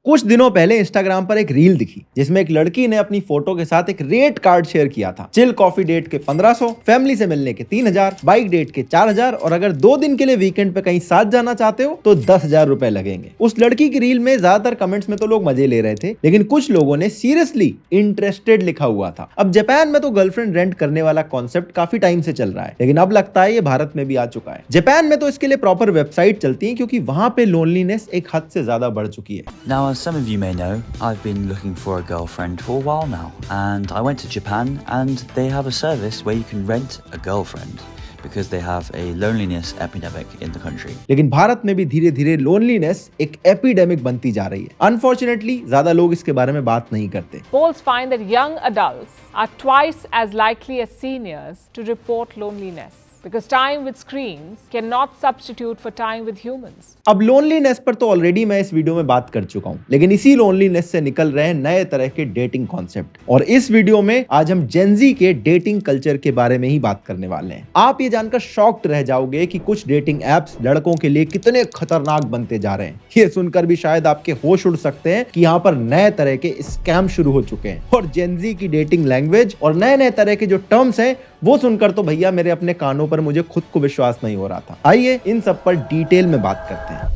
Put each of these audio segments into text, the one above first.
कुछ दिनों पहले इंस्टाग्राम पर एक रील दिखी जिसमें एक लड़की ने अपनी फोटो के साथ एक रेट कार्ड शेयर किया था। चिल कॉफी डेट के 1500, फैमिली से मिलने के 3000, बाइक डेट के 4000 और अगर 2 दिन के लिए वीकेंड पे कहीं साथ जाना चाहते हो तो 10,000 रुपए लगेंगे। उस लड़की की रील में ज्यादातर कमेंट्स में तो लोग मजे ले रहे थे, लेकिन कुछ लोगों ने सीरियसली इंटरेस्टेड लिखा हुआ था। अब जापान में तो गर्लफ्रेंड रेंट करने वाला कॉन्सेप्ट काफी टाइम से चल रहा है, लेकिन अब लगता है ये भारत में भी आ चुका है। जापान में तो इसके लिए प्रॉपर वेबसाइट चलती है क्योंकि वहां पे लोनलीनेस एक हद से ज्यादा बढ़ चुकी है। Now, as some of you may know, I've been looking for a girlfriend for a while now, and I went to Japan, and they have a service where you can rent a girlfriend because they have a loneliness epidemic in the country. लेकिन भारत में भी धीरे धीरे loneliness एक epidemic बनती जा रही है। अनफॉर्चुनेटली ज्यादा लोग इसके बारे में बात नहीं करते। Polls find that young adults are twice as likely as seniors to report loneliness. Because time with screens cannot substitute for time with humans. अब लोनलीनेस पर तो ऑलरेडी मैं इस वीडियो में बात कर चुका हूं, लेकिन इसी लोनलीनेस से निकल रहे हैं नए तरह के डेटिंग कॉन्सेप्ट। और इस वीडियो में आज हम जेनजी के डेटिंग कल्चर के बारे में ही बात करने वाले हैं। आप ये जानकर शॉक्ड रह जाओगे कि कुछ डेटिंग एप्स लड़कों के लिए कितने खतरनाक बनते जा रहे हैं। ये सुनकर भी शायद आपके होश उड़ सकते हैं कि यहाँ पर नए तरह के स्कैम शुरू हो चुके हैं। और जेनजी की डेटिंग लैंग्वेज और नए नए तरह के जो टर्म्स हैं वो सुनकर तो भैया मेरे अपने कानों पर मुझे खुद को विश्वास नहीं हो रहा था। आइए इन सब पर डिटेल में बात करते हैं।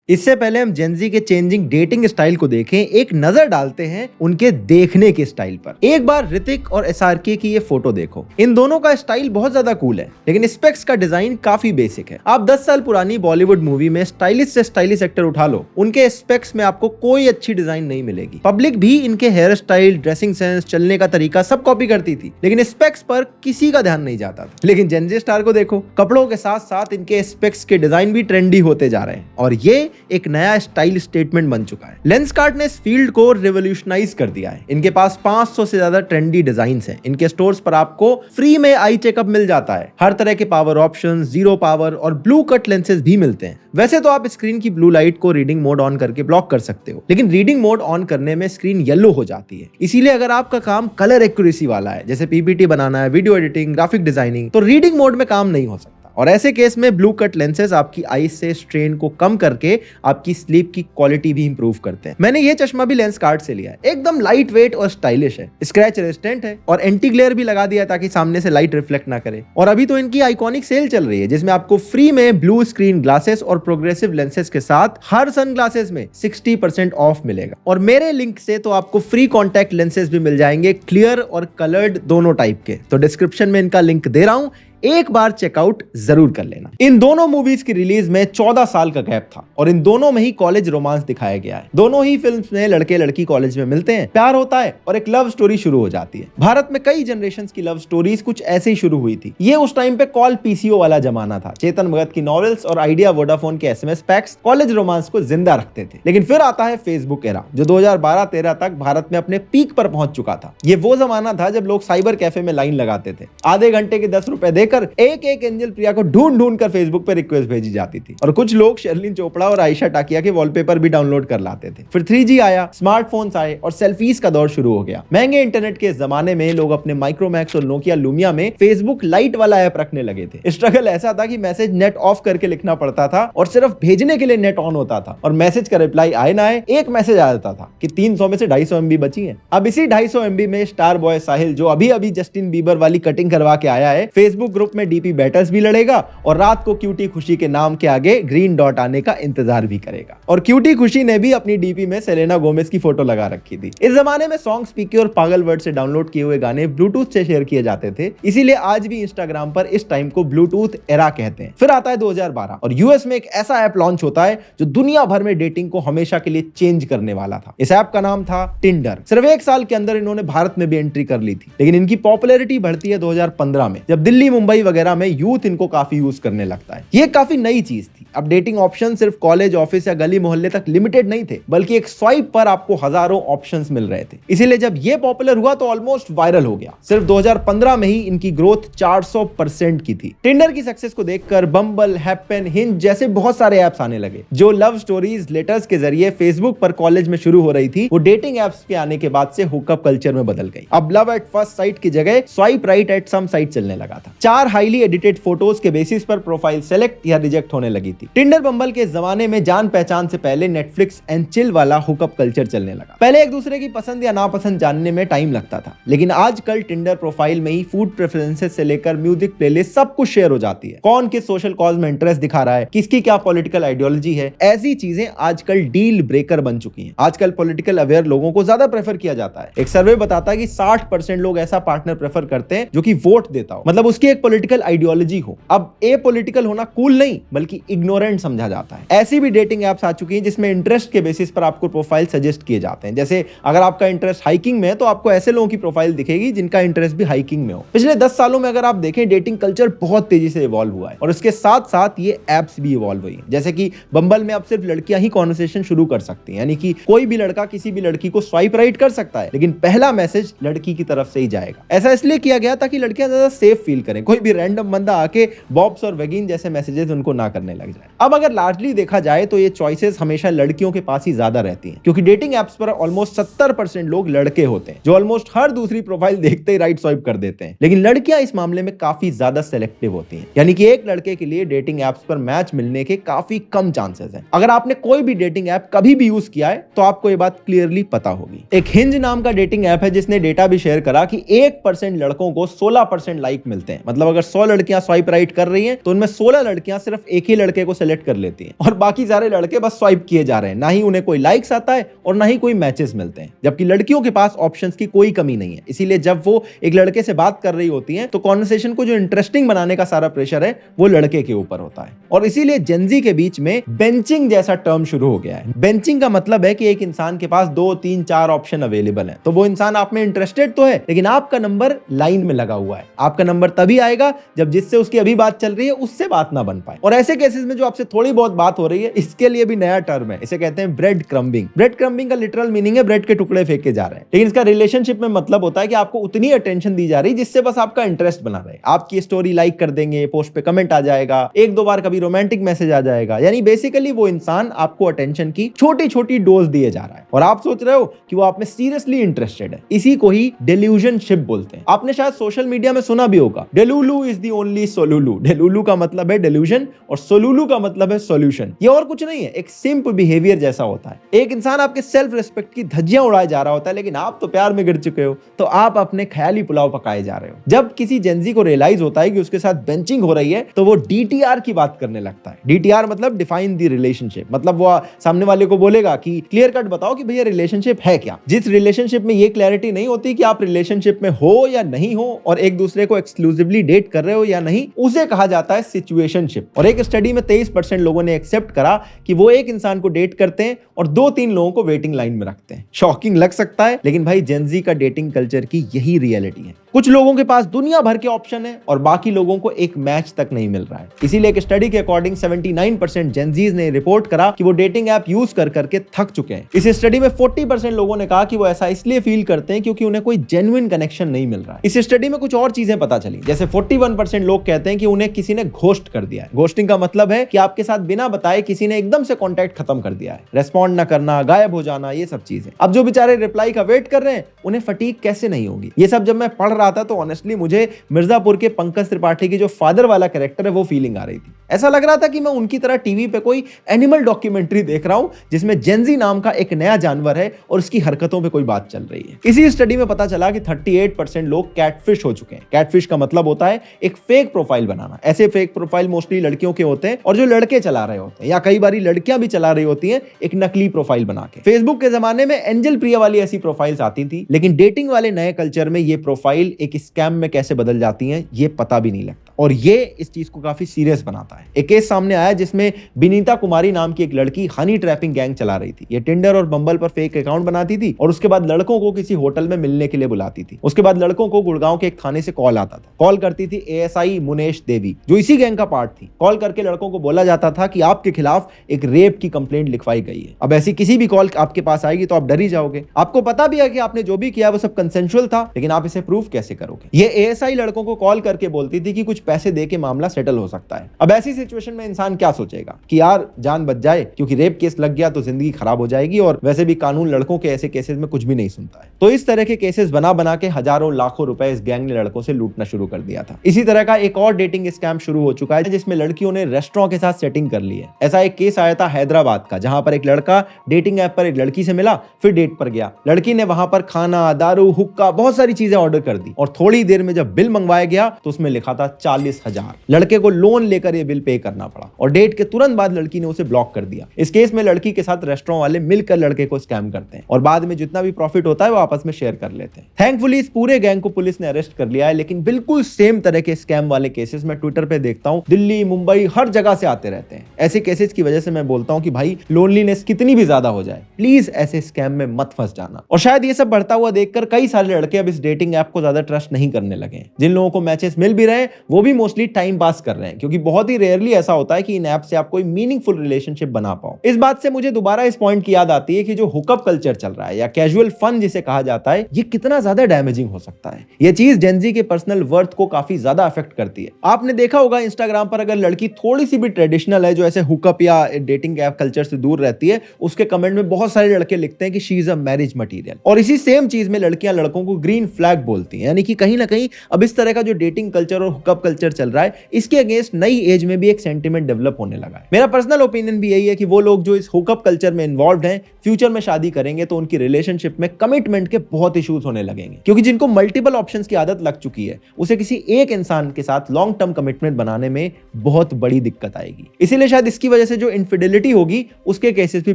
इससे पहले हम जेनजी के चेंजिंग डेटिंग स्टाइल को देखें, एक नजर डालते हैं उनके देखने के स्टाइल पर। एक बार ऋतिक और एसआरके की ये फोटो देखो। इन दोनों का स्टाइल बहुत ज्यादा कूल है, लेकिन स्पेक्स का डिजाइन काफी बेसिक है। आप 10 साल पुरानी बॉलीवुड मूवी में स्टाइलिश से स्टाइलिश एक्टर उठा लो, उनके स्पेक्स में आपको कोई अच्छी डिजाइन नहीं मिलेगी। पब्लिक भी इनके हेयर स्टाइल, ड्रेसिंग सेंस, चलने का तरीका सब कॉपी करती थी, लेकिन स्पेक्स पर किसी का ध्यान नहीं जाता था। लेकिन जेनजी स्टार को देखो, कपड़ों के साथ साथ इनके स्पेक्स के डिजाइन भी ट्रेंडी होते जा रहे हैं और ये एक नया स्टाइल स्टेटमेंट बन चुका है। लेंसकार्ट ने इस फील्ड को रिवोल्यूशनाइज कर दिया है। इनके पास 500 से ज्यादा ट्रेंडी डिजाइन्स हैं। इनके स्टोर्स पर आपको फ्री में आई चेकअप मिल जाता है। हर तरह के पावर ऑप्शंस, जीरो पावर और ब्लू कट लेंसेज भी मिलते हैं। वैसे तो आप स्क्रीन की ब्लू लाइट को रीडिंग मोड ऑन करके ब्लॉक कर सकते हो, लेकिन रीडिंग मोड ऑन करने में स्क्रीन येलो हो जाती है। इसीलिए अगर आपका काम कलर एक्यूरेसी वाला है, जैसे पीपीटी बनाना है, वीडियो एडिटिंग, ग्राफिक डिजाइनिंग, तो रीडिंग मोड में काम नहीं हो सकता। और ऐसे केस में ब्लू कट लेंसेज आपकी आईज से स्ट्रेन को कम करके आपकी स्लीप की क्वालिटी भी इंप्रूव करते हैं। मैंने ये चश्मा भी लेंसकार्ट से लिया है। एकदम लाइट वेट और स्टाइलिश है, स्क्रैच रेजिस्टेंट है और एंटी ग्लेयर भी लगा दिया ताकि सामने से लाइट रिफ्लेक्ट ना करे। और अभी तो इनकी आइकॉनिक सेल चल रही है जिसमें आपको फ्री में ब्लू स्क्रीन ग्लासेस और प्रोग्रेसिव लेंसेज के साथ हर सन ग्लासेस में 60% ऑफ मिलेगा। और मेरे लिंक से तो आपको फ्री कॉन्टैक्ट लेंसेज भी मिल जाएंगे, क्लियर और कलर्ड दोनों टाइप के। तो डिस्क्रिप्शन में इनका लिंक दे रहा हूं, एक बार चेकआउट जरूर कर लेना। इन दोनों मूवीज की रिलीज में 14 साल का गैप था और इन दोनों में ही कॉलेज रोमांस दिखाया गया है। दोनों ही फिल्म्स में लड़के लड़की कॉलेज में मिलते हैं, प्यार होता है और एक लव स्टोरी शुरू हो जाती है। भारत में कई जनरेशंस की लव स्टोरीज कुछ ऐसे ही शुरू हुई थी। ये उस टाइम पे कॉल पीसीओ वाला जमाना था। चेतन भगत की नॉवेल्स और आइडिया वोडाफोन के एसएमएस पैक्स कॉलेज रोमांस को जिंदा रखते थे। लेकिन फिर आता है फेसबुक एरा, जो 2012-13 तक भारत में अपने पीक पर पहुंच चुका था। ये वो जमाना था जब लोग साइबर कैफे में लाइन लगाते थे। आधे घंटे के 10 रुपए देकर एक एंजल प्रिया को ढूंढ कर फेसबुक पे रिक्वेस्ट भेजी जाती थी। और कुछ लोग शर्लिन चोपड़ा और आयशा टाकिया के वॉलपेपर भी डाउनलोड कर लाते थे। फिर 3G आया, स्मार्टफोन्स आए और सेल्फीज का दौर शुरू हो गया। महंगे इंटरनेट के जमाने में लोग अपने माइक्रोमैक्स और नोकिया लूमिया में फेसबुक लाइट वाला ऐप रखने लगे थे। स्ट्रगल ऐसा था कि मैसेज नेट ऑफ करके लिखना पड़ता था और सिर्फ भेजने के लिए नेट ऑन होता था और मैसेज का रिप्लाई आए ना आए, एक मैसेज आ जाता था कि 300 में से 250 MB बची है। अब इसी 250 MB में स्टार बॉय साहिल, जो अभी अभी जस्टिन बीबर वाली कटिंग करवा के आया है, फेसबुक ग्रुप में डीपी बैटर्स भी लड़ेगा और रात को क्यूटी खुशी के नाम के आगे ग्रीन डॉट आने का इंतजार भी करेगा। और क्यूटी खुशी ने भी अपनी डीपी में सेलेना गोमेज की फोटो लगा रखी थी। इस जमाने में सॉन्ग स्पीकर और पागल वर्ड से डाउनलोड किए हुए गाने ब्लूटूथ से शेयर किए जाते थे, इसीलिए आज भी इंस्टाग्राम पर इस टाइम को ब्लूटूथ एरा कहते हैं। फिर आता है 2012 और यूएस में एक ऐसा ऐप लॉन्च होता है जो दुनिया भर में डेटिंग को हमेशा के लिए चेंज करने वाला था। इस ऐप का नाम था टिंडर। सिर्फ 1 साल के अंदर इन्होंने भारत में भी एंट्री कर ली थी, लेकिन इनकी पॉपुलैरिटी बढ़ती है 2015 में, जब दिल्ली मुंबई वगैरह में यूथ इनको काफी यूज करने लगता है। ये काफी नई चीज थी। अब डेटिंग ऑप्शन सिर्फ कॉलेज, ऑफिस या गली मोहल्ले तक लिमिटेड नहीं थे, बल्कि एक स्वाइप पर आपको हजारों ऑप्शंस मिल रहे थे। इसीलिए जब ये पॉपुलर हुआ तो ऑलमोस्ट वायरल हो गया। सिर्फ 2015 में ही इनकी ग्रोथ 400% की थी। टिंडर की सक्सेस को देखकर बम्बल, हैपन, हिंज जैसे बहुत सारे ऐप्स आने लगे। जो लव स्टोरीज लेटर्स के जरिए फेसबुक पर कॉलेज में शुरू हो रही थी, वो डेटिंग एप्स के आने के बाद से हुकअप कल्चर में बदल गई। अब लव एट फर्स्ट साइट की जगह swipe right at some sight चलने लगा था। 4 4 हाईली एडिटेड फोटोज के बेसिस पर प्रोफाइल सेलेक्ट या रिजेक्ट होने लगी थी। टिंडर बम्बल के जमाने में जान पहचान से पहले नेटफ्लिक्स एंड चिल वाला हुकअप कल्चर चलने लगा। पहले एक दूसरे की पसंद या नापसंद जानने में टाइम लगता था, लेकिन आजकल टिंडर प्रोफाइल में ही फूड प्रेफरेंसेस से लेकर म्यूजिक प्लेलिस्ट सब कुछ शेयर हो जाती है। कौन किस सोशल कॉज में इंटरेस्ट दिखा रहा है, किसकी क्या पॉलिटिकल आइडियोलॉजी है, ऐसी चीजें आजकल डील ब्रेकर बन चुकी हैं। आजकल पॉलिटिकल अवेयर लोगों को ज्यादा प्रेफर किया जाता है। एक सर्वे बताता है कि 60% लोग ऐसा पार्टनर प्रेफर करते हैं जो कि वोट देता हो, मतलब उसकी एक पॉलिटिकल आइडियोलॉजी हो। अब एपॉलिटिकल होना कूल नहीं बल्कि इग्नोरेंट समझा जाता है। ऐसी भी डेटिंग एप्स आ चुकी हैं जिसमें इंटरेस्ट के बेसिस पर आपको प्रोफाइल सजेस्ट किए जाते हैं। जैसे अगर आपका इंटरेस्ट हाइकिंग में है तो आपको ऐसे लोगों की प्रोफाइल दिखेगी जिनका इंटरेस्ट भी हाइकिंग में हो। पिछले 10 सालों में अगर आप देखें डेटिंग कल्चर बहुत तेजी से इवॉल्व हुआ है और उसके साथ साथ ये एप्स भी इवॉल्व हुई हैं। जैसे कि बम्बल में अब सिर्फ लड़कियां ही कॉन्वर्सेशन शुरू कर सकती हैं, यानी कि कोई भी लड़का किसी भी लड़की को स्वाइप राइट कर सकता है, लेकिन पहला मैसेज लड़की की तरफ से ही जाएगा। ऐसा इसलिए किया गया ताकि लड़कियां ज्यादा सेफ फील करें, कोई भी रैंडम बंदा आके बॉब्स और वेगिन जैसे मैसेजेस उनको ना करने लग जाए। अब अगर लार्जली देखा जाए तो ये चॉइसेस हमेशा लड़कियों के पास ही ज्यादा रहती हैं, क्योंकि डेटिंग एप्स पर ऑलमोस्ट 70% लोग लड़के होते हैं जो ऑलमोस्ट हर दूसरी प्रोफाइल देखते ही राइट स्वाइप कर देते हैं। लेकिन लड़कियां इस मामले में काफी ज्यादा सेलेक्टिव होती हैं, यानी कि एक लड़के के लिए डेटिंग एप्स पर मैच मिलने के काफी कम चांसेस हैं। अगर आपने कोई भी डेटिंग ऐप कभी भी यूज किया है तो आपको ये बात क्लियरली पता होगी। एक हिंज नाम का डेटिंग ऐप है जिसने डेटा भी शेयर करा कि 1% लड़कों को 16% लाइक मिलते हैं। मतलब अगर 100 लड़कियां स्वाइप राइट कर रही हैं तो उनमें 16 लड़कियां सिर्फ एक ही लड़के को सेलेक्ट कर लेती हैं और बाकी सारे लड़के बस स्वाइप किए जा रहे हैं। ना ही उन्हें कोई लाइक्स आता है और ना ही कोई मैचेस मिलते हैं, जबकि लड़कियों के पास ऑप्शंस की कोई कमी नहीं है। इसीलिए जब वो एक लड़के से बात कर रही होती हैं तो कॉन्वर्सेशन को जो इंटरेस्टिंग बनाने का सारा प्रेशर है वो लड़के के ऊपर होता है। और इसीलिए जेनजी के बीच में बेंचिंग जैसा टर्म शुरू हो गया है। बेंचिंग का मतलब है कि एक इंसान के पास 2, 3, 4 ऑप्शन अवेलेबल है, तो वो इंसान आप में इंटरेस्टेड तो है लेकिन आपका नंबर लाइन में लगा हुआ है। आपका नंबर तभी आएगा जब जिससे उसकी अभी बात चल रही है उससे बात ना बन पाए। और ऐसे केसेस में जो आपसे थोड़ी बहुत बात हो रही है, इसके लिए भी नया टर्म है, इसे कहते हैं ब्रेड क्रम्बिंग। ब्रेड क्रम्बिंग का लिटरल मीनिंग है ब्रेड के टुकड़े फेंके जा रहे हैं, लेकिन इसका रिलेशनशिप में मतलब होता है कि आपको उतनी अटेंशन दी जा रही है जिससे बस आपका इंटरेस्ट बना रहे। आपकी स्टोरी लाइक कर देंगे, पोस्ट पे कमेंट आ जाएगा, 1-2 बार कभी रोमांटिक मैसेज आ जाएगा, यानी बेसिकली वो इंसान आपको अटेंशन की छोटी छोटी डोज दिए जा रहा है और आप सोच रहे हो कि वो आप में सीरियसली इंटरेस्टेड है। इसी को ही डेल्यूजनशिप बोलते हैं। आपने शायद सोशल मीडिया में सुना भी होगा, डेलुलू इज द ओनली सोलुलू। डेलुलू का मतलब है डेल्यूजन और सोलुलू का मतलब है सॉल्यूशन। ये और कुछ नहीं है, एक सिंप बिहेवियर जैसा होता है। एक इंसान आपके सेल्फ रिस्पेक्ट की धज्जियां उड़ाए जा रहा होता है, लेकिन आप तो प्यार में गिर चुके हो, तो आप अपने ख्याली पुलाव पकाए जा रहे हो। जब किसी जेनजी को रियलाइज होता है कि उसके साथ बेंचिंग हो रही है तो वो डीटीआर की बात करने लगता है। डीटीआर मतलब डिफाइन द रिलेशनशिप, मतलब वो सामने वाले को बोलेगा कि क्लियर कट बताओ कि भैया रिलेशनशिप है क्या। जिस रिलेशनशिप में ये क्लैरिटी नहीं होती कि आप रिलेशनशिप में हो या नहीं हो और एक दूसरे को एक्सक्लूसिवली डेट कर रहे हो या नहीं, उसे कहा जाता है सिचुएशनशिप। और एक स्टडी में 23% लोगों ने एक्सेप्ट करा कि वो एक इंसान को डेट करते हैं और 2-3 लोगों को वेटिंग लाइन में रखते हैं। शॉकिंग लग सकता है, लेकिन भाई जेनजी का डेटिंग कल्चर की यही रियलिटी है। कुछ लोगों के पास दुनिया भर के ऑप्शन है और बाकी लोगों को एक मैच तक नहीं मिल रहा है। इसीलिए एक स्टडी के अकॉर्डिंग 79% जेनजीज ने रिपोर्ट करा कि वो डेटिंग ऐप यूज कर करके थक चुके हैं। इस स्टडी में 40% लोगों ने कहा कि वो ऐसा इसलिए फील करते हैं क्योंकि उन्हें कोई जेन्युइन कनेक्शन नहीं मिल रहा है। इस स्टडी में कुछ और चीजें पता चली, जैसे 41% लोग कहते हैं कि उन्हें किसी ने घोस्ट कर दिया है। घोस्टिंग का मतलब है कि आपके साथ बिना बताए किसी ने एकदम से कॉन्टैक्ट खत्म कर दिया है, रेस्पॉन्ड न करना, गायब हो जाना, ये सब चीजें। अब जो बेचारे रिप्लाई का वेट कर रहे हैं उन्हें फटीग कैसे नहीं होगी। ये सब जब मैं पढ़ रहा था तो ऑनेस्टली मुझे मिर्जापुर के पंकज त्रिपाठी की जो फादर वाला कैरेक्टर है वो फीलिंग आ रही थी। ऐसा लग रहा था कि मैं उनकी तरह टीवी पे कोई एनिमल डॉक्यूमेंट्री देख रहा हूं जिसमें जेनजी नाम का एक नया जानवर है और उसकी हरकतों पे कोई बात चल रही है। इसी स्टडी में पता चला कि 38% लोग कैटफिश हो चुके हैं। कैटफिश का मतलब होता है एक फेक प्रोफाइल बनाना। ऐसे फेक प्रोफाइल मोस्टली लड़कियों के होते हैं और जो लड़के चला रहे होते हैं या कई बार लड़कियां भी चला रही होती हैं एक नकली प्रोफाइल बना के। फेसबुक के जमाने में एंजल प्रिया वाली ऐसी प्रोफाइल्स आती थी, लेकिन डेटिंग वाले नए कल्चर में ये प्रोफाइल एक स्कैम में कैसे बदल जाती हैं ये पता भी नहीं लगता और ये इस चीज को काफी सीरियस बनाता है। एक केस सामने आया जिसमें बिनीता कुमारी नाम की एक लड़की हनी ट्रैपिंग गैंग चला रही थी। ये टिंडर और बम्बल पर फेक अकाउंट बनाती थी और उसके बाद लड़कों को किसी होटल में मिलने के लिए बुलाती थी। उसके बाद लड़कों को गुड़गांव के एक थाने से कॉल आता था। कॉल करती थी एएसआई मुनेश देवी जो इसी गैंग का पार्ट थी। कॉल करके लड़कों को बोला जाता था कि आपके खिलाफ एक रेप की कंप्लेंट लिखवाई गई है। अब ऐसी किसी भी कॉल आपके पास आएगी तो आप डर ही जाओगे। आपको पता भी है कि आपने जो भी किया वो सब कंसेंशुअल था, लेकिन आप इसे प्रूफ कैसे करोगे। ये एएसआई लड़कों को कॉल करके बोलती थी कि कुछ पैसे दे के मामला सेटल हो सकता है। अब ऐसी सिचुएशन में इंसान क्या सोचेगा कि यार जान बच जाए, क्योंकि रेप केस लग गया तो जिंदगी खराब हो जाएगी, और वैसे भी कानून लड़कों के ऐसे केसेस में कुछ भी नहीं सुनता है। तो इस तरह के केसेस बना बना के हजारों लाखों रुपए इस गैंग ने लड़कों से लूटना शुरू कर दिया था। इसी तरह का एक और डेटिंग स्कैम शुरू हो चुका है जिसमें लड़कियों ने रेस्टोरेंट के साथ सेटिंग कर ली है। ऐसा एक केस आया था हैदराबाद का, जहां पर एक लड़का डेटिंग ऐप पर एक लड़की से मिला, फिर डेट पर गया। लड़की ने वहां पर खाना, दारू, हुक्का, बहुत सारी चीजें ऑर्डर कर दी, और थोड़ी देर में जब बिल मंगवाया गया तो उसमें लिखा था 40,000। लड़के को लोन लेकर यह बिल पे करना पड़ा, और डेट के तुरंत बाद लड़की ने उसे ब्लॉक कर दिया। इस केस में लड़की के साथ रेस्टोरेंट वाले मिलकर लड़के को स्कैम करते हैं, और बाद में जितना भी प्रॉफिट होता है वो आपस में शेयर कर लेते हैं। थैंकफुली इस पूरे गैंग को पुलिस ने अरेस्ट कर लिया है, लेकिन बिल्कुल सेम तरह के स्कैम वाले केसेस मैं ट्विटर पे देखता हूं, दिल्ली, मुंबई, हर जगह से आते रहते हैं। ऐसे केसेस की वजह से मैं बोलता हूं कि भाई लोनलीनेस कितनी भी ज्यादा हो जाए, प्लीज ऐसे स्कैम में मत फंस जाना। और शायद ये सब बढ़ता हुआ देखकर कई सारे लड़के अब इस डेटिंग ऐप को ज्यादा ट्रस्ट नहीं करने लगे। जिन लोगों को मैचेस मिल भी रहे हैं वो भी मोस्टली टाइम पास कर रहे हैं, क्योंकि बहुत ही रेयरली ऐसा होता है कि इन ऐप से आप कोई मीनिंगफुल रिलेशनशिप बना पाओ। इस बात से मुझे दोबारा इस पॉइंट की याद आती है कि जो हुकअप कल्चर चल रहा है या कैजुअल फन जिसे कहा जाता है, ये कितना ज्यादा डैमेजिंग हो सकता है। ये चीज जेनजी के पर्सनल वर्थ को काफी ज्यादा अफेक्ट करती है। आपने देखा होगा इंस्टाग्राम पर अगर लड़की थोड़ी सी भी ट्रेडिशनल है, जो ऐसे हुकअप या डेटिंग ऐप कल्चर से दूर रहती है, उसके कमेंट में बहुत सारे लड़के लिखते हैं कि she is a marriage material. और इसी सेम चीज में लड़कियां लड़कों को ग्रीन फ्लैग बोलती हैं, यानी कि कहीं ना कहीं अब इस तरह का जो डेटिंग कल्चर और हुकअप कल्चर चल रहा है, इसके अगेंस्ट नई एज में भी एक सेंटिमेंट डेवलप होने लगा है। मेरा पर्सनल ओपिनियन भी यही है कि वो लोग जो इस हुकअप कल्चर में इन्वॉल्व हैं, फ्यूचर में शादी करेंगे तो उनकी रिलेशनशिप में कमिटमेंट के बहुत इश्यूज होने लगेंगे, क्योंकि जिनको मल्टीपल ऑप्शंस की आदत लग चुकी है, उसे किसी एक इंसान के साथ लॉन्ग टर्म कमिटमेंट बनाने में बहुत बड़ी दिक्कत आएगी। इसीलिए शायद इसकी वजह से जो इनफिडेलिटी होगी उसके केसेस भी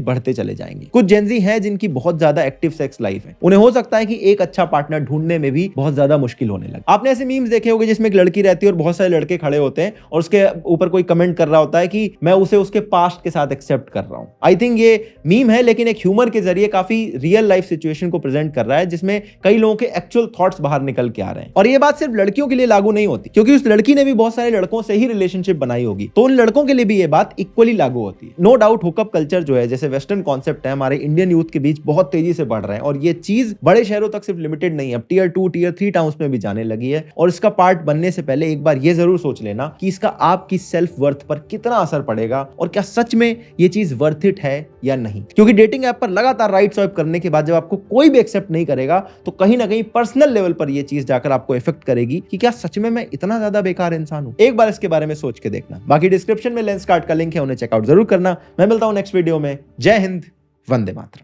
बढ़ते चले जाएंगे। कुछ जेनजी हैं जिनकी बहुत ज्यादा एक्टिव सेक्स लाइफ है, उन्हें हो सकता है कि एक अच्छा पार्टनर ढूंढने में भी बहुत ज्यादा मुश्किल होने लगे। आपने ऐसे मीम्स देखे होंगे जिसमें एक लड़की रहती है और बहुत सारे लड़के खड़े होते हैं और उसके ऊपर कोई कमेंट कर रहा होता है कि मैं उसे उसके पास्ट के साथ एक्सेप्ट कर रहा हूं। आई थिंक ये मीम है, लेकिन एक ह्यूमर के जरिए काफी रियल लाइफ सिचुएशन को प्रेजेंट कर रहा है, जिसमें कई लोगों के एक्चुअल थॉट्स बाहर निकल के आ रहे हैं। और ये बात सिर्फ लड़कियों के लिए लागू नहीं होती, क्योंकि उस लड़की ने भी बहुत सारे लड़कों से ही रिलेशनशिप बनाई होगी, तो उन लड़कों के लिए भी ये बात इक्वली लागू होती है। नो डाउट हुकअप कल्चर जो है, जैसे वेस्टर्न कॉन्सेप्ट है, हमारे इंडियन यूथ के बीच बहुत तेजी से बढ़ रहा है, और ये चीज बड़े शहरों तक सिर्फ लिमिटेड नहीं है, अब टियर 2, टियर 3 टाउन्स में भी जाने लगी है। और इसका पार्ट बनने से पहले एक बार ये जरूर सोच लेना कि इसका आपकी सेल्फ वर्थ पर कितना असर पड़ेगा, और क्या सच में ये चीज वर्थ इट है या नहीं। क्योंकि डेटिंग ऐप पर लगातार राइट स्वाइप करने के बाद जब आपको कोई भी एक्सेप्ट नहीं करेगा, तो कहीं ना कहीं पर्सनल लेवल पर ये चीज जाकर आपको इफेक्ट करेगी कि क्या सच में मैं इतना ज्यादा बेकार इंसान हूं। एक बार इसके बारे में सोच के देखना। बाकी डिस्क्रिप्शन में लेंसकार्ट का लिंक है, उन्हें चेकआउट जरूर करना। मैं मिलता हूं नेक्स्ट वीडियो में। जय हिंद, वंदे मातरम।